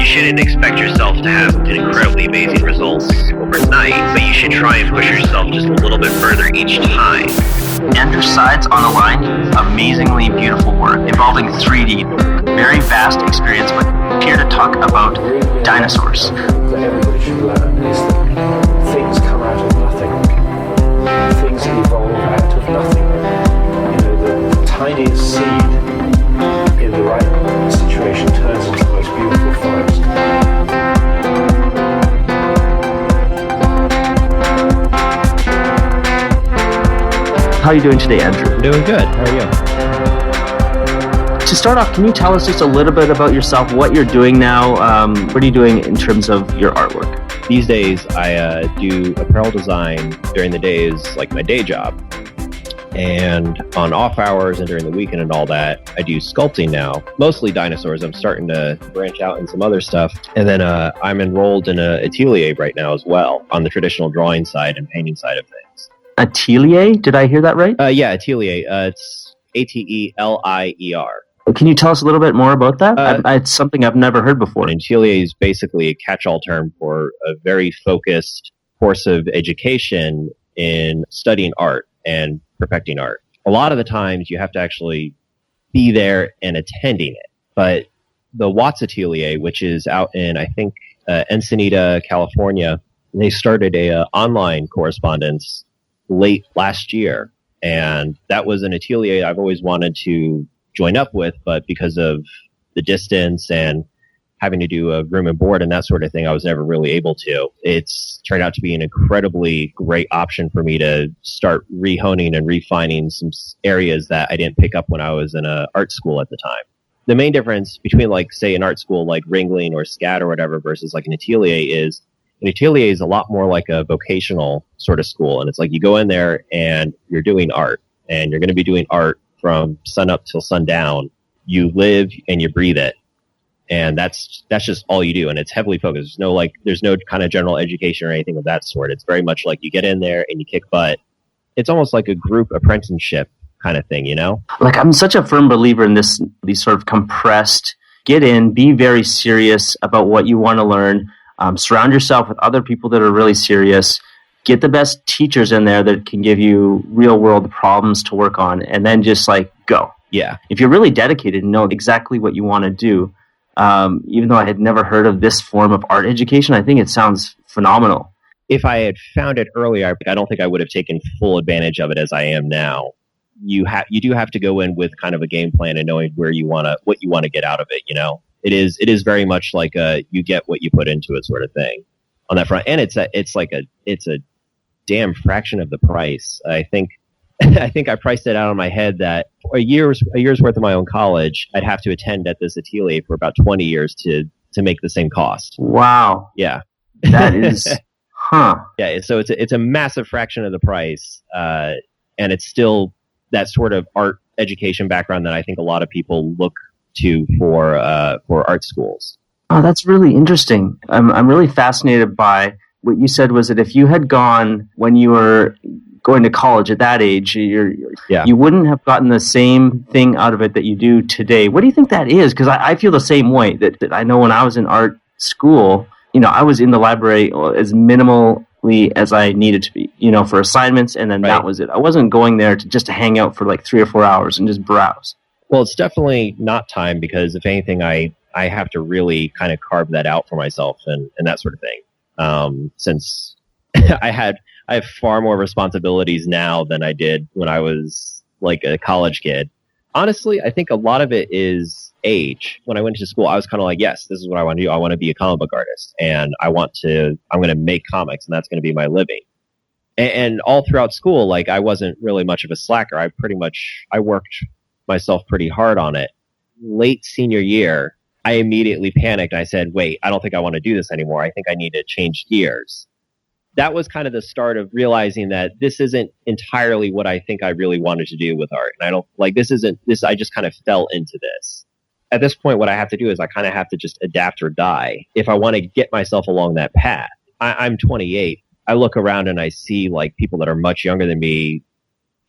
shouldn't expect yourself to have incredibly amazing results overnight, but you should try and push yourself just a little bit further each time. Andrew Sides on the line, amazingly beautiful work involving 3D, very vast experience, but here to talk about dinosaurs. That everybody should learn is that things come out of nothing. Things evolve out of nothing. You know, the tiniest seed in the right situation turns into the most beautiful forest. How are you doing today, Andrew? I'm doing good. How are you? To start off, can you tell us just a little bit about yourself, what you're doing now? What are you doing in terms of your artwork? These days, I do apparel design during the days, like my day job. And on off hours and during the weekend and all that, I do sculpting now. Mostly dinosaurs. I'm starting to branch out in some other stuff. And then I'm enrolled in an atelier right now as well, on the traditional drawing side and painting side of things. Atelier? Did I hear that right? Yeah, atelier. It's Atelier. Can you tell us a little bit more about that? It's something I've never heard before. An atelier is basically a catch-all term for a very focused course of education in studying art and perfecting art. A lot of the times you have to actually be there and attending it. But the Watts Atelier, which is out in, I think, Encinita, California, they started a online correspondence late last year. And that was an atelier I've always wanted to join up with, but because of the distance and having to do a room and board and that sort of thing, I was never really able to. It's turned out to be an incredibly great option for me to start rehoning and refining some areas that I didn't pick up when I was in a art school at the time. The main difference between, like, say, an art school like Ringling or SCAD or whatever versus like an atelier is an atelier is a lot more like a vocational sort of school. And it's like you go in there and you're doing art, and you're going to be doing art from sun up till sundown. You live and you breathe it. And that's just all you do. And it's heavily focused. There's no kind of general education or anything of that sort. It's very much like you get in there and you kick butt. It's almost like a group apprenticeship kind of thing, you know? Like, I'm such a firm believer in these sort of compressed, get in, be very serious about what you want to learn. Surround yourself with other people that are really serious. Get the best teachers in there that can give you real world problems to work on, and then just like go. Yeah. If you're really dedicated and know exactly what you want to do, even though I had never heard of this form of art education, I think it sounds phenomenal. If I had found it earlier, I don't think I would have taken full advantage of it as I am now. You do have to go in with kind of a game plan and knowing what you want to get out of it, you know? It is very much like you get what you put into it sort of thing on that front. And it's a damn fraction of the price. I think I priced it out on my head that a year's worth of my own college, I'd have to attend at this atelier for about 20 years to make the same cost. Wow. Yeah. That is, Yeah. So it's a massive fraction of the price. And it's still that sort of art education background that I think a lot of people look to for art schools. Oh, that's really interesting. I'm really fascinated by what you said was that if you had gone when you were going to college at that age, you wouldn't have gotten the same thing out of it that you do today. What do you think that is? Because I feel the same way. That I know when I was in art school, you know, I was in the library as minimally as I needed to be, you know, for assignments, and then that was it. I wasn't going there just to hang out for like 3 or 4 hours and just browse. Well, it's definitely not time, because if anything, I have to really kind of carve that out for myself and that sort of thing. Since I have far more responsibilities now than I did when I was like a college kid. Honestly, I think a lot of it is age. When I went to school, I was kind of like, yes, this is what I want to do. I want to be a comic book artist, and I'm going to make comics, and that's going to be my living. And all throughout school, like, I wasn't really much of a slacker. I worked myself pretty hard on it. Late senior year, I immediately panicked. I said, wait, I don't think I want to do this anymore. I think I need to change gears. That was kind of the start of realizing that this isn't entirely what I think I really wanted to do with art. And I don't like, I just kind of fell into this. At this point, what I have to do is I kind of have to just adapt or die if I want to get myself along that path. I'm 28. I look around and I see like people that are much younger than me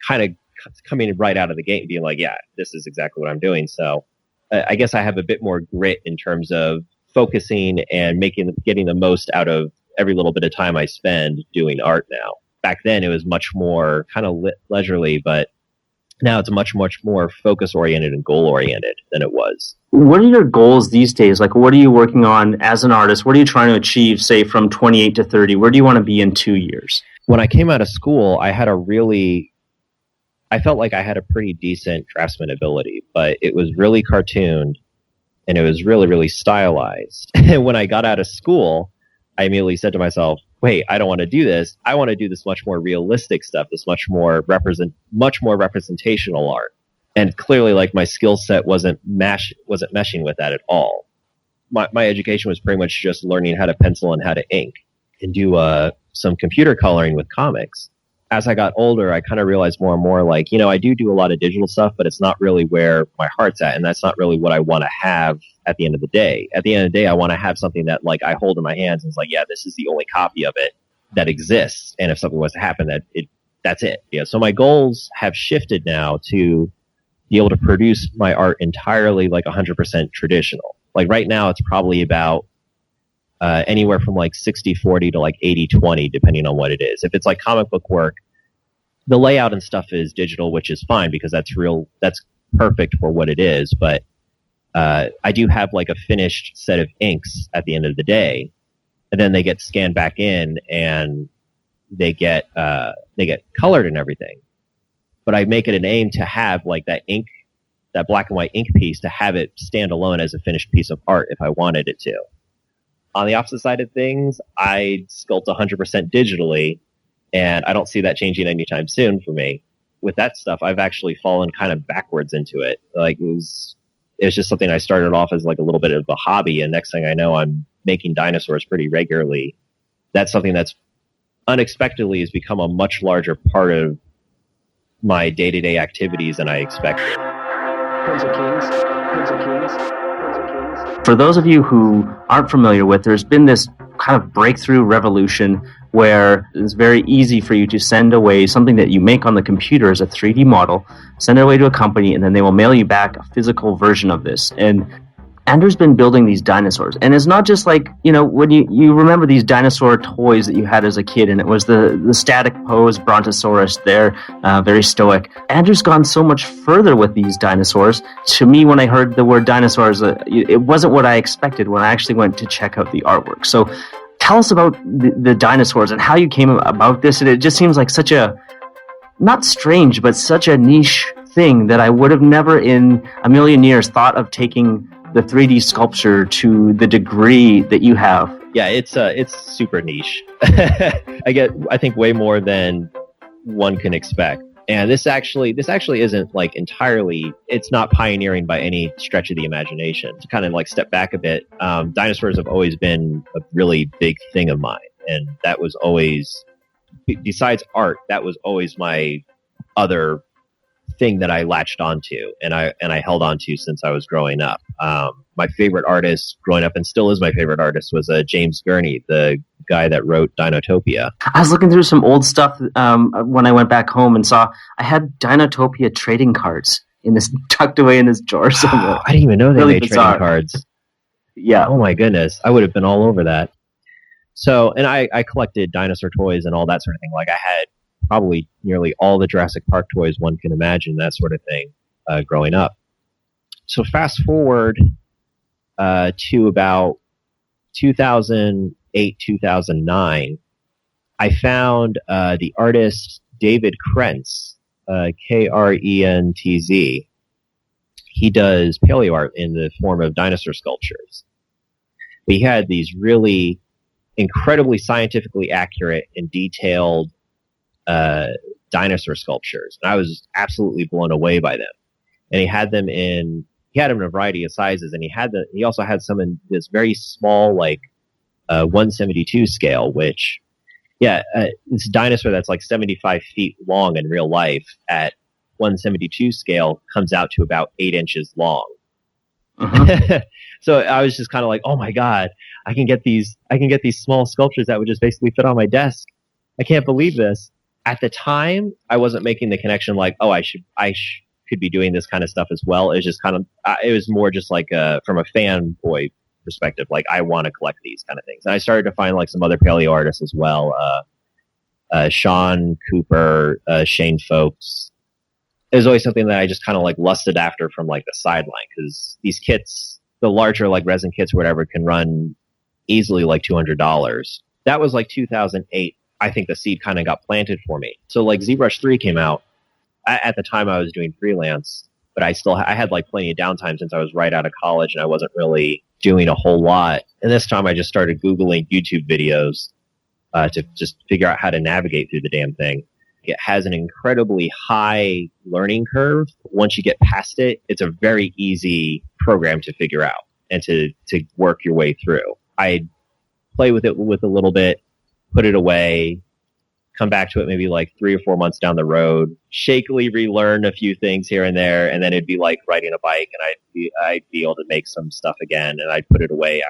kind of coming right out of the gate and being like, yeah, this is exactly what I'm doing. So I guess I have a bit more grit in terms of focusing and getting the most out of every little bit of time I spend doing art now. Back then, it was much more kind of leisurely, but now it's much more focus oriented and goal oriented than it was. What are your goals these days? Like, what are you working on as an artist? What are you trying to achieve, say, from 28 to 30? Where do you want to be in 2 years? When I came out of school, I felt like I had a pretty decent draftsman ability, but it was really cartooned and it was really, really stylized. And when I got out of school, I immediately said to myself, wait, I don't want to do this. I want to do this much more realistic stuff, this much more representational art. And clearly, like, my skill set wasn't meshing with that at all. My education was pretty much just learning how to pencil and how to ink and do some computer coloring with comics. As I got older, I kind of realized more and more, like, I do a lot of digital stuff, but it's not really where my heart's at, and that's not really what I want to have at the end of the day. At the end of the day, I want to have something that, like, I hold in my hands and it's like, yeah, this is the only copy of it that exists, and if something was to happen, that's it. Yeah. So my goals have shifted now to be able to produce my art entirely like 100% traditional. Like right now, it's probably about anywhere from like 60-40 to like 80-20, depending on what it is. If it's like comic book work, the layout and stuff is digital, which is fine because that's perfect for what it is. But I do have like a finished set of inks at the end of the day, and then they get scanned back in and they get colored and everything. But I make it an aim to have like that ink, that black and white ink piece, to have it stand alone as a finished piece of art if I wanted it to. On the opposite side of things, I sculpt 100% digitally, and I don't see that changing anytime soon for me. With that stuff, I've actually fallen kind of backwards into it. Like it was just something I started off as like a little bit of a hobby, and next thing I know, I'm making dinosaurs pretty regularly. That's something that's unexpectedly has become a much larger part of my day-to-day activities than I expected. Prince of Kings. For those of you who aren't familiar with, there's been this kind of breakthrough revolution where it's very easy for you to send away something that you make on the computer as a 3D model, send it away to a company, and then they will mail you back a physical version of this. And Andrew's been building these dinosaurs. And it's not just like, when you remember these dinosaur toys that you had as a kid, and it was the static pose Brontosaurus there, very stoic. Andrew's gone so much further with these dinosaurs. To me, when I heard the word dinosaurs, it wasn't what I expected when I actually went to check out the artwork. So tell us about the dinosaurs and how you came about this. And it just seems like such a, not strange, but such a niche thing that I would have never in a million years thought of taking the 3D sculpture to the degree that you have. Yeah, it's super niche. I think way more than one can expect. And this actually isn't like entirely, it's not pioneering by any stretch of the imagination. To kind of like step back a bit, dinosaurs have always been a really big thing of mine. And that was always, besides art, that was always my other thing that I latched onto and I held onto since I was growing up. My favorite artist growing up, and still is my favorite artist, was James Gurney, the guy that wrote Dinotopia. I was looking through some old stuff when I went back home and saw I had Dinotopia trading cards tucked away in his drawer somewhere. I didn't even know they made trading cards. Yeah. Oh my goodness. I would have been all over that. So, and I collected dinosaur toys and all that sort of thing. Like I had probably nearly all the Jurassic Park toys one can imagine, that sort of thing, growing up. So fast forward to about 2008, 2009, I found the artist David Krentz, Krentz. He does paleo art in the form of dinosaur sculptures. He had these really incredibly scientifically accurate and detailed dinosaur sculptures, and I was absolutely blown away by them. And he had them in a variety of sizes, and he also had some in this very small, like 1/72 scale, which, this dinosaur that's like 75 feet long in real life at 1/72 scale comes out to about 8 inches long. Uh-huh. So I was just kind of like, oh my God, I can get these small sculptures that would just basically fit on my desk. I can't believe this. At the time, I wasn't making the connection like, oh, I could be doing this kind of stuff as well. It was just kind of, it was more just like from a fanboy perspective. Like, I want to collect these kind of things. And I started to find like some other paleo artists as well. Sean Cooper, Shane Folks. It was always something that I just kind of like lusted after from like the sideline, because these kits, the larger like resin kits or whatever, can run easily like $200. That was like 2008. I think the seed kind of got planted for me. So like ZBrush 3 came out. At the time I was doing freelance, but I had like plenty of downtime since I was right out of college and I wasn't really doing a whole lot. And this time I just started Googling YouTube videos to just figure out how to navigate through the damn thing. It has an incredibly high learning curve. Once you get past it, it's a very easy program to figure out and to work your way through. I play with it with a little bit, put it away, come back to it maybe like 3 or 4 months down the road, shakily relearn a few things here and there, and then it'd be like riding a bike, and I'd be able to make some stuff again, and I'd put it away.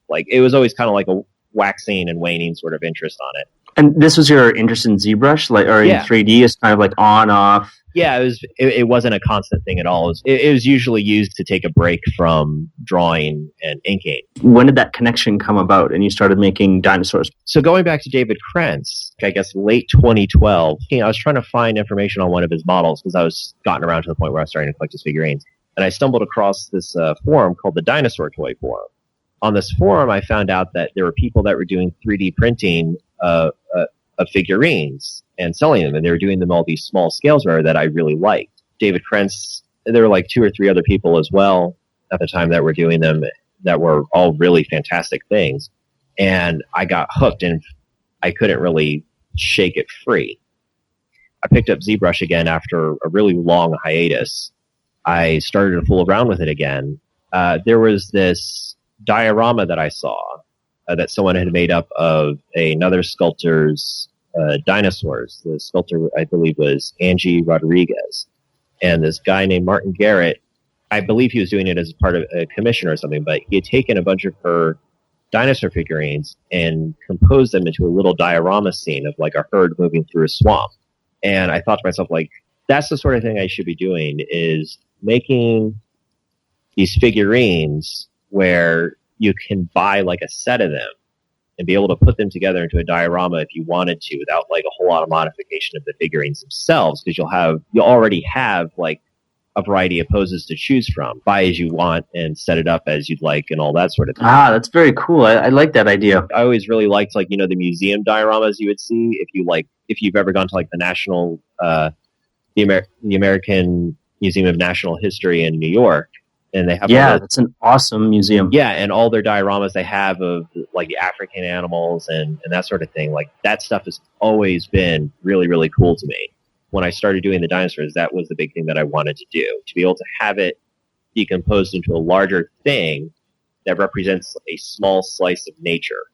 Like, it was always kind of like a waxing and waning sort of interest on it. And this was your interest in ZBrush, like, or in 3D? It's kind of like on, off? Yeah, it wasn't a constant thing at all. It was usually used to take a break from drawing and inking. When did that connection come about and you started making dinosaurs? So going back to David Krentz, I guess late 2012, I was trying to find information on one of his models because I was gotten around to the point where I was starting to collect his figurines. And I stumbled across this forum called the Dinosaur Toy Forum. On this forum, I found out that there were people that were doing 3D printing of figurines and selling them, and they were doing them all these small scales that I really liked. David Krentz, there were like 2 or 3 other people as well at the time that were doing them that were all really fantastic things. And I got hooked and I couldn't really shake it free. I picked up ZBrush again after a really long hiatus. I started to fool around with it again. There was this diorama that I saw that someone had made up of another sculptor's dinosaurs. The sculptor, I believe, was Angie Rodriguez. And this guy named Martin Garrett, I believe he was doing it as part of a commission or something, but he had taken a bunch of her dinosaur figurines and composed them into a little diorama scene of like a herd moving through a swamp. And I thought to myself, like, that's the sort of thing I should be doing, is making these figurines where you can buy like a set of them and be able to put them together into a diorama if you wanted to, without like a whole lot of modification of the figurines themselves, because you'll already have like a variety of poses to choose from. Buy as you want and set it up as you'd like and all that sort of thing. Ah, that's very cool. I like that idea. I always really liked, like, the museum dioramas you would see if you've ever gone to like the National the American Museum of Natural History in New York. And they have that's an awesome museum. Yeah, and all their dioramas they have of like the African animals and that sort of thing. Like, that stuff has always been really, really cool to me. When I started doing the dinosaurs, that was the big thing that I wanted to do. To be able to have it decomposed into a larger thing that represents a small slice of nature,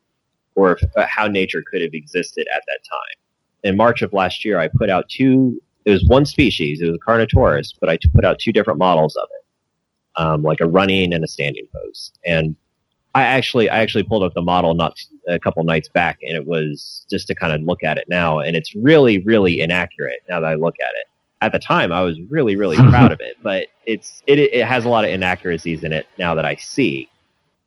or how nature could have existed at that time. In March of last year, I put out it was one species, it was a Carnotaurus, but I put out 2 different models of it. Like a running and a standing pose. And I actually pulled up the model a couple nights back, and it was just to kind of look at it now, and it's really, really inaccurate now that I look at it. At the time, I was really, really proud of it, but it has a lot of inaccuracies in it now that I see.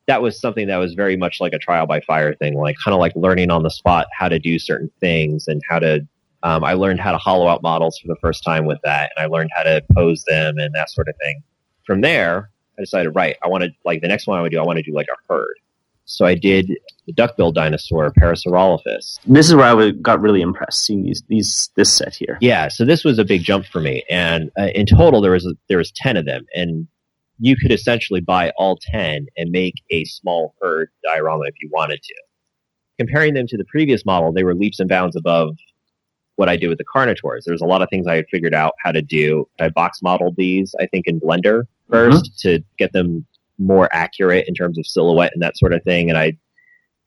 That was something that was very much like a trial by fire thing, like kind of like learning on the spot how to do certain things and how to. I learned how to hollow out models for the first time with that, and I learned how to pose them and that sort of thing. From there, I decided, right, the next one I want to do like a herd. So I did the duck-billed dinosaur, Parasaurolophus. This is where I got really impressed seeing this set here. Yeah, so this was a big jump for me, and in total there was 10 of them, and you could essentially buy all 10 and make a small herd diorama if you wanted to. Comparing them to the previous model, they were leaps and bounds above what I did with the Carnotaurs. There's a lot of things I had figured out how to do. I box modeled these, I think, in Blender first to get them more accurate in terms of silhouette and that sort of thing. And I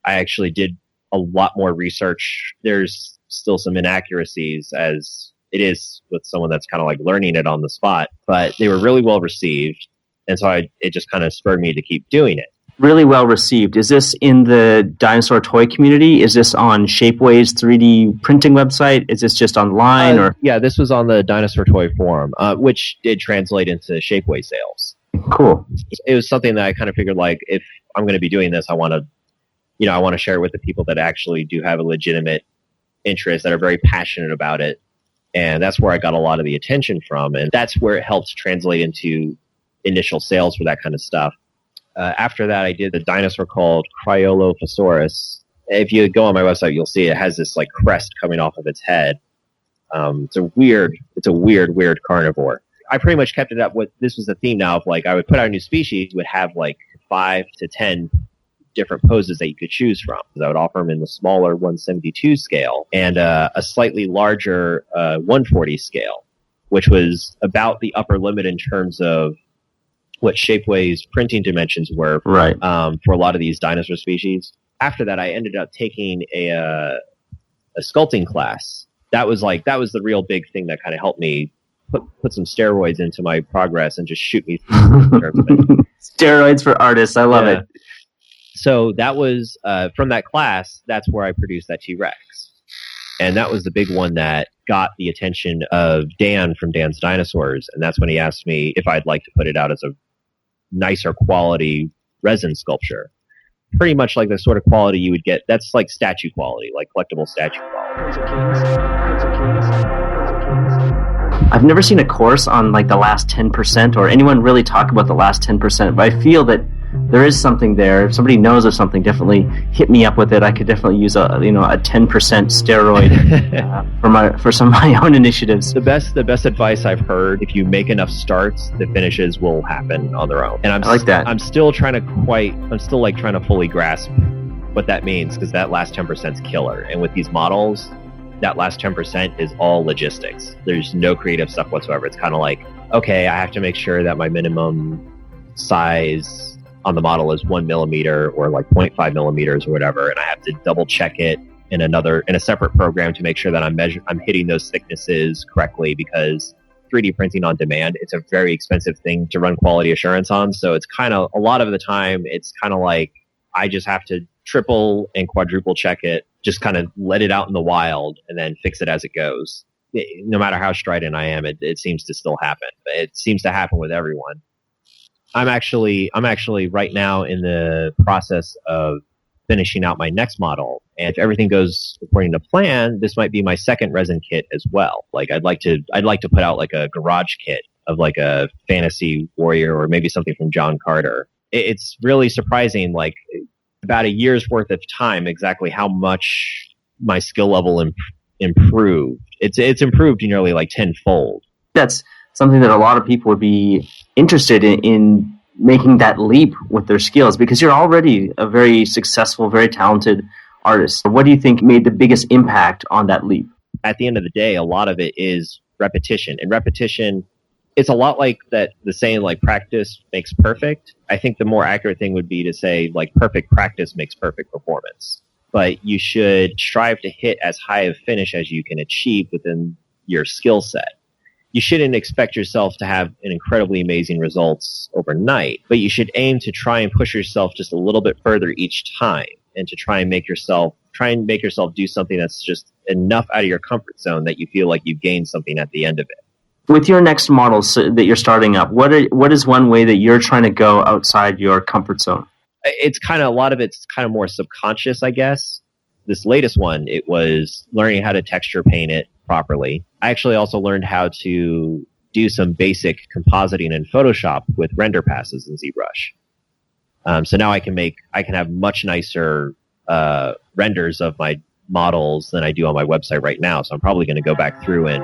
actually did a lot more research. There's still some inaccuracies, as it is with someone that's kind of like learning it on the spot, but they were really well received. And so it just kind of spurred me to keep doing it. Really well received. Is this in the dinosaur toy community? Is this on Shapeways 3D printing website? Is this just online? Yeah, this was on the Dinosaur Toy Forum, which did translate into Shapeway sales. Cool. It was something that I kind of figured, like, if I'm going to be doing this, I want to share it with the people that actually do have a legitimate interest, that are very passionate about it. And that's where I got a lot of the attention from. And that's where it helps translate into initial sales for that kind of stuff. After that, I did a dinosaur called Cryolophosaurus. If you go on my website, you'll see it has this like crest coming off of its head. It's a weird carnivore. I pretty much kept it up with, this was the theme now of like, I would put out a new species, would have like 5 to 10 different poses that you could choose from. I would offer them in the smaller 172 scale and a slightly larger 140 scale, which was about the upper limit in terms of what Shapeway's printing dimensions were right. For a lot of these dinosaur species. After that, I ended up taking a sculpting class. That was the real big thing that kind of helped me put some steroids into my progress and just shoot me through in terms of it. Steroids for artists. I love it. So that was, from that class, that's where I produced that T-Rex. And that was the big one that got the attention of Dan from Dan's Dinosaurs. And that's when he asked me if I'd like to put it out as a nicer quality resin sculpture. Pretty much like the sort of quality you would get. That's like statue quality, like collectible statue quality. I've never seen a course on like the last 10% or anyone really talk about the last 10%, but I feel that there is something there. If somebody knows of something, definitely hit me up with it. I could definitely use a 10% steroid for some of my own initiatives. The best advice I've heard: if you make enough starts, the finishes will happen on their own. And I like that. I'm still trying to fully grasp what that means, because that last 10% is killer. And with these models, that last 10% is all logistics. There's no creative stuff whatsoever. It's kind of like, okay, I have to make sure that my minimum size on the model is 1 millimeter or like 0.5 millimeters or whatever, and I have to double check it in a separate program to make sure that I'm hitting those thicknesses correctly, because 3D printing on demand, it's a very expensive thing to run quality assurance on. So it's kind of, a lot of the time, it's kind of like I just have to triple and quadruple check it, just kind of let it out in the wild and then fix it as it goes. No matter how strident I am, it seems to still happen. It seems to happen with everyone. I'm actually right now in the process of finishing out my next model, and if everything goes according to plan, this might be my second resin kit as well. Like I'd like to put out like a garage kit of like a fantasy warrior or maybe something from John Carter. It's really surprising, like about a year's worth of time, exactly how much my skill level improved. It's improved nearly like tenfold. That's something that a lot of people would be interested in making that leap with their skills, because you're already a very successful, very talented artist. What do you think made the biggest impact on that leap? At the end of the day, a lot of it is repetition. And repetition, it's a lot like that, the saying like practice makes perfect. I think the more accurate thing would be to say like perfect practice makes perfect performance. But you should strive to hit as high a finish as you can achieve within your skill set. You shouldn't expect yourself to have an incredibly amazing results overnight, but you should aim to try and push yourself just a little bit further each time, and to try and make yourself do something that's just enough out of your comfort zone that you feel like you've gained something at the end of it. With your next models that you're starting up, what is one way that you're trying to go outside your comfort zone? It's kind of, a lot of it's kind of more subconscious, I guess. This latest one, it was learning how to texture paint it properly. I actually also learned how to do some basic compositing in Photoshop with render passes in ZBrush. So now I can have much nicer renders of my models than I do on my website right now. So I'm probably going to go back through and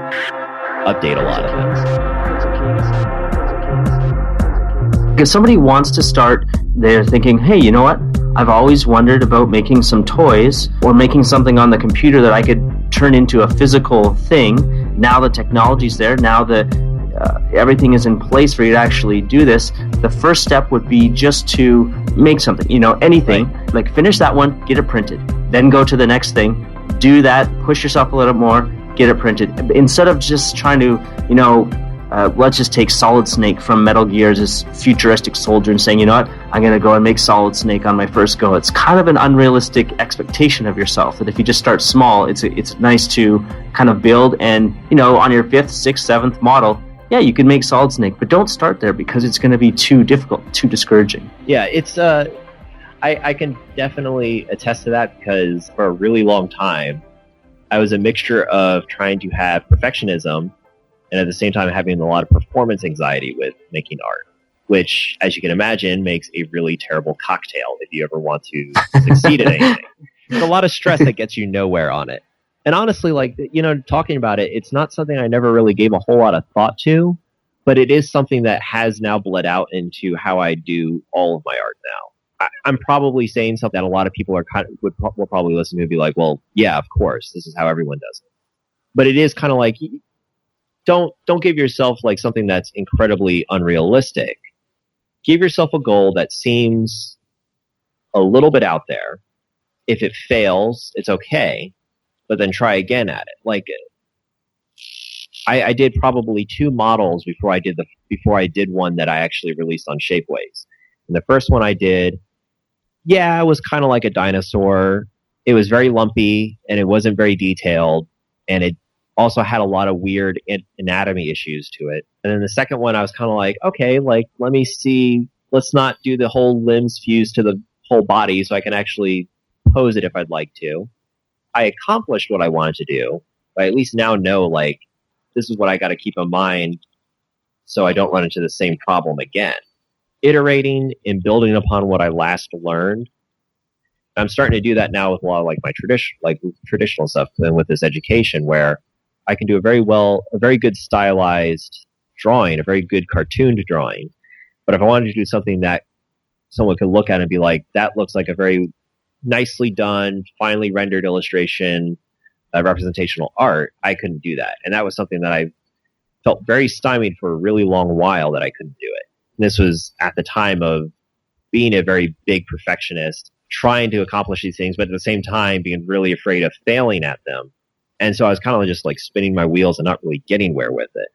update a lot of things. If somebody wants to start, they're thinking, hey, you know what? I've always wondered about making some toys or making something on the computer that I could turn into a physical thing. Now the technology's there. Now everything is in place for you to actually do this. The first step would be just to make something, anything. Right. Like finish that one, get it printed. Then go to the next thing. Do that, push yourself a little more, get it printed. Instead of just trying to, let's just take Solid Snake from Metal Gear, this futuristic soldier, and saying, you know what, I'm going to go and make Solid Snake on my first go. It's kind of an unrealistic expectation of yourself, that if you just start small, it's nice to kind of build, and, on your 5th, 6th, 7th model, yeah, you can make Solid Snake, but don't start there because it's going to be too difficult, too discouraging. Yeah, it's I can definitely attest to that because for a really long time, I was a mixture of trying to have perfectionism and at the same time having a lot of performance anxiety with making art, which, as you can imagine, makes a really terrible cocktail if you ever want to succeed at anything. There's a lot of stress that gets you nowhere on it. And honestly, like, talking about it, it's not something I never really gave a whole lot of thought to, but it is something that has now bled out into how I do all of my art now. I'm probably saying something that a lot of people will probably listen to and be like, well, yeah, of course, this is how everyone does it. But it is kind of like, don't give yourself like something that's incredibly unrealistic. Give yourself a goal that seems a little bit out there. If it fails, it's okay, but then try again at it. Like, I did probably 2 models before I did one that I actually released on Shapeways. And the first one I did, yeah, it was kind of like a dinosaur. It was very lumpy and it wasn't very detailed, and it also had a lot of weird anatomy issues to it. And then the second one, I was kind of like, okay, like, let me see. Let's not do the whole limbs fused to the whole body, so I can actually pose it if I'd like to. I accomplished what I wanted to do, but I at least now know, like, this is what I got to keep in mind so I don't run into the same problem again. Iterating and building upon what I last learned. I'm starting to do that now with a lot of like my traditional stuff, and with this education, where I can do a very good stylized drawing, a very good cartooned drawing. But if I wanted to do something that someone could look at and be like, that looks like a very nicely done, finely rendered illustration, representational art, I couldn't do that. And that was something that I felt very stymied for a really long while, that I couldn't do it. And this was at the time of being a very big perfectionist, trying to accomplish these things, but at the same time being really afraid of failing at them. And so I was kind of just like spinning my wheels and not really getting where with it.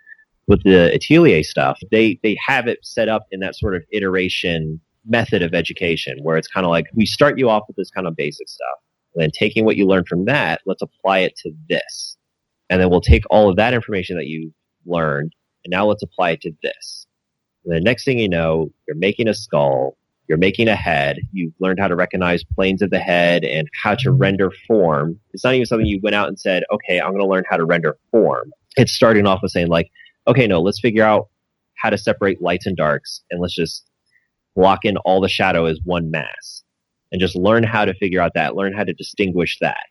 With the Atelier stuff, they have it set up in that sort of iteration method of education, where it's kind of like, we start you off with this kind of basic stuff, and then taking what you learn from that, let's apply it to this. And then we'll take all of that information that you learned, and now let's apply it to this. And the next thing you know, you're making a skull, you're making a head, you've learned how to recognize planes of the head and how to render form. It's not even something you went out and said, okay, I'm going to learn how to render form. It's starting off with saying like, okay, no, let's figure out how to separate lights and darks, and let's just lock in all the shadow as one mass, and just learn how to figure out that, learn how to distinguish that.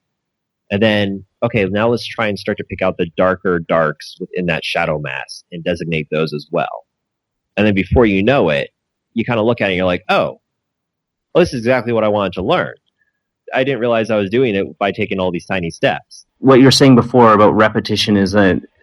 And then, okay, now let's try and start to pick out the darker darks within that shadow mass and designate those as well. And then before you know it, you kind of look at it and you're like, oh, well, this is exactly what I wanted to learn. I didn't realize I was doing it by taking all these tiny steps. What you were saying before about repetition is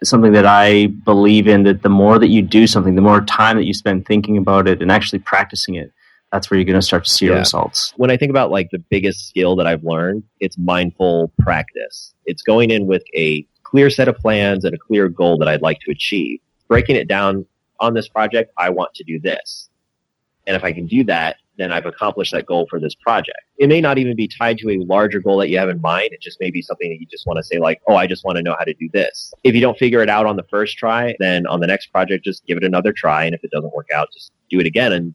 something that I believe in, that the more that you do something, the more time that you spend thinking about it and actually practicing it, that's where you're going to start to see your results. When I think about like the biggest skill that I've learned, it's mindful practice. It's going in with a clear set of plans and a clear goal that I'd like to achieve. Breaking it down, on this project, I want to do this. And if I can do that, then I've accomplished that goal for this project. It may not even be tied to a larger goal that you have in mind. It just may be something that you just want to say like, oh, I just want to know how to do this. If you don't figure it out on the first try, then on the next project, just give it another try. And if it doesn't work out, just do it again. And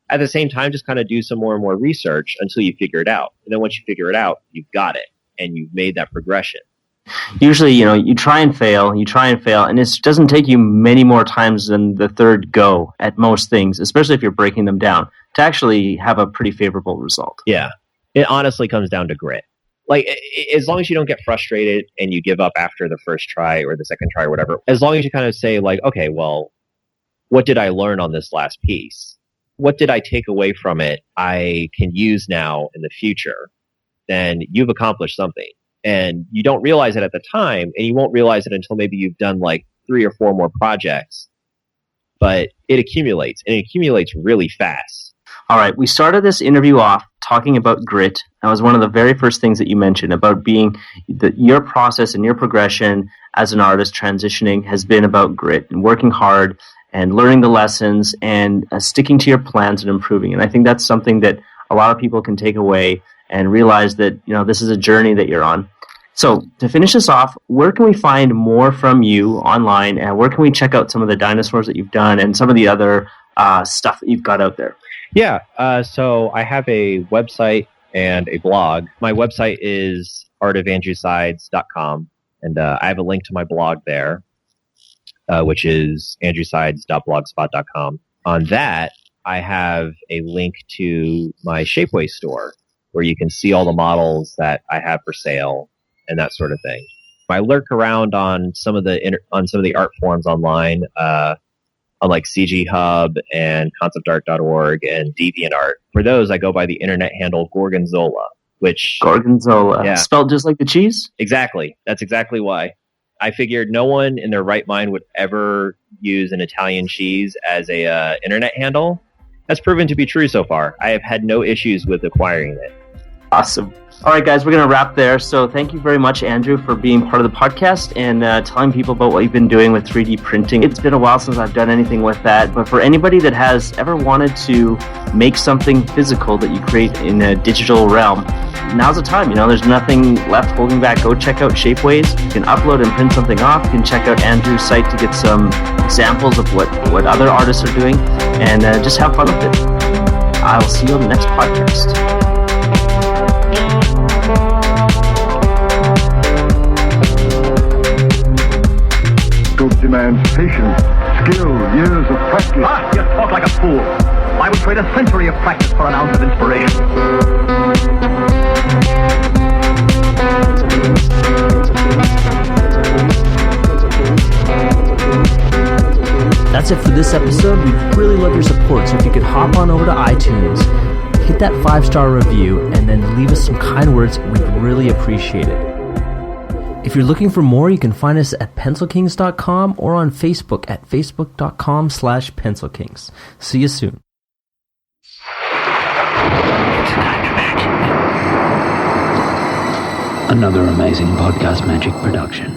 at the same time, just kind of do some more and more research until you figure it out. And then once you figure it out, you've got it and you've made that progression. Usually, you try and fail, and it doesn't take you many more times than the third go at most things, especially if you're breaking them down, to actually have a pretty favorable result. Yeah. It honestly comes down to grit. Like, as long as you don't get frustrated and you give up after the first try or the second try or whatever, as long as you kind of say, like, okay, well, what did I learn on this last piece? What did I take away from it I can use now in the future? Then you've accomplished something. And you don't realize it at the time, and you won't realize it until maybe you've done like 3 or 4 more projects. But it accumulates, and it accumulates really fast. All right, we started this interview off talking about grit. That was one of the very first things that you mentioned about being your process and your progression as an artist transitioning has been about grit and working hard and learning the lessons and sticking to your plans and improving. And I think that's something that a lot of people can take away and realize that this is a journey that you're on. So to finish this off, where can we find more from you online, and where can we check out some of the dinosaurs that you've done and some of the other stuff that you've got out there? Yeah, so I have a website and a blog. My website is artofandrewsides.com, and I have a link to my blog there, which is andrewsides.blogspot.com. On that, I have a link to my Shapeways store, where you can see all the models that I have for sale and that sort of thing. I lurk around on some of the art forums online, on like CG Hub and ConceptArt.org and DeviantArt. For those, I go by the internet handle Gorgonzola, which Gorgonzola, yeah. Spelled just like the cheese? Exactly. That's exactly why. I figured no one in their right mind would ever use an Italian cheese as a internet handle. That's proven to be true so far. I have had no issues with acquiring it. Awesome. All right, guys, we're going to wrap there. So thank you very much, Andrew, for being part of the podcast and telling people about what you've been doing with 3D printing. It's been a while since I've done anything with that, but for anybody that has ever wanted to make something physical that you create in a digital realm, now's the time. There's nothing left holding back. Go check out Shapeways. You can upload and print something off. You can check out Andrew's site to get some examples of what other artists are doing, and just have fun with it. I will see you on the next podcast. Demands patience, skill, years of practice. Ah, you talk like a fool. I would trade a century of practice for an ounce of inspiration. That's it for this episode. We'd really love your support, so if you could hop on over to iTunes, hit that 5-star review, and then leave us some kind words, we'd really appreciate it. If you're looking for more, you can find us at pencilkings.com or on Facebook at facebook.com/pencilkings. See you soon. Another amazing Podcast Magic production.